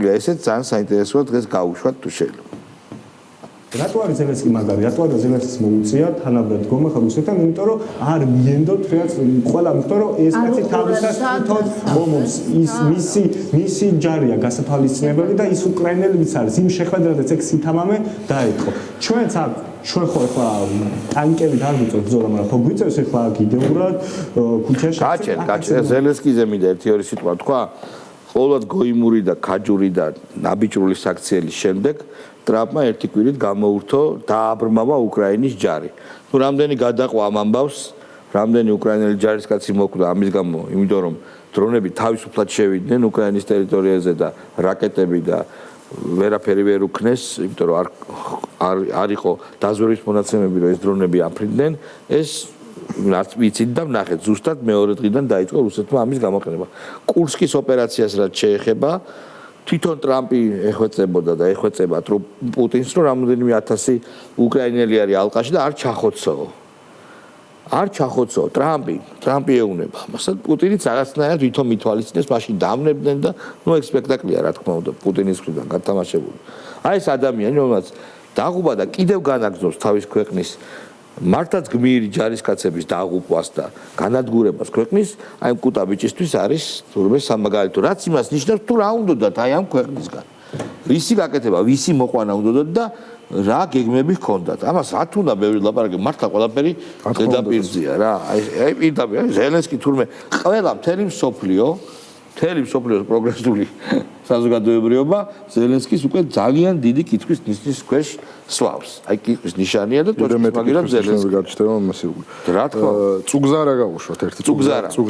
გამოყვია ესეც ძალიან საინტერესოა დღეს გავუშვათ თუ შეიძლება. რატო არის ზელენსკი მაგარი? რატო არის ზელენსკის მოუწია თანაბრად გომახალუსთან, იმიტომ რომ არ მიენდოთ რაც ყველა, იმიტომ რომ ეს კაცი თავისას თვითონ მომობს ის მისი ჯარია გასაფალისწინებელი და ის უკრაინელებიც არის იმ შეხვედრადაც ეგ სითამამე დაეთყო. ჩვენც აქ ჩვენ ხო ახლა ტანკებით არ ვიწევთ ბრძოლა, მაგრამ ხო გვიწევს ახლა აქ იდეურად ქუჩაში. გაჩენ ზელენსკიზე მინდა ერთი ორი სიტყვა თქვა. ყოველად გოიმური და ქაჯური და ნაბიჯრული საქციელის შემდეგ ტრამპმა ერთი კვირით გამოურთო დააბრმავა უკრაინის ჯარი. თუ რამდენი გადაყვა ამ ამბავს, რამდენი უკრაინელი ჯარისკაცი მოკვდა ამის გამო, იმიტომ რომ დრონები თავისუფლად შევიდნენ უკრაინის ტერიტორიაზე და რაკეტები და ვერაფერი ვერ უქნეს, იმიტომ რომ არ იყო დაზვერვის მონაცემები, რომ ეს დრონები აფრინდნენ, ეს რაც ვიცით და ვნახეთ, ზუსტად მეორე დღიდან დაიწყო რუსეთმა ამის გამოყენება. კურსკის ოპერაციას რაც შეეხება, თვითონ ტრამპი ეხვეწებოდა და ეხვეწება პუტინს, რომ რამოდენიმე 1000 უკრაინელი არის ალყაში და არ ჩახოცოო. არ ჩახოცოო ტრამპი ეუნება. მასა პუტინიც რაღაცნაირად თვითონ მithვალისწინებს, მაშინ დამნებდნენ და ნუ ეგ სპექტაკლია, რა თქმა უნდა, პუტინის მხრიდან გათამაშებული. აი ეს ადამიანი, რომელსაც დაღუპა და კიდევ განაგზობს თავის ქვეყნის მართლაც გმირი ჯარისკაცების დაღუპვას და განადგურებას ქვეყნის, აი კუტა ბიჭისთვის არის თურმე სამაგალითო, რაც იმას ნიშნავს, თუ რა უნდათ აი ამ ქვეყნისგან. ვისი გაკეთება, ვისი მოყვანა უნდათ და რა გეგმები ჰქონდათ. ამას რა თუნდა ბევრი ლაპარაკი, მართლა ყველაფერი დედაპირზეა რა. აი პირდაპირ ზელენსკი თურმე ყველა მთელი მსოფლიოს პროგრესული საზოგადოებრიობა ზელენსკის უკვე ძალიან დიდი კითხვის ნიშნის ქვეშ სვავს. აი კითხვის ნიშანია და თორემ მაგალითად ზელენსკი გაჩნდება მასე უკვე. რა თქმა უნდა, წუგზარა გავუშვათ ერთი წუგზარა.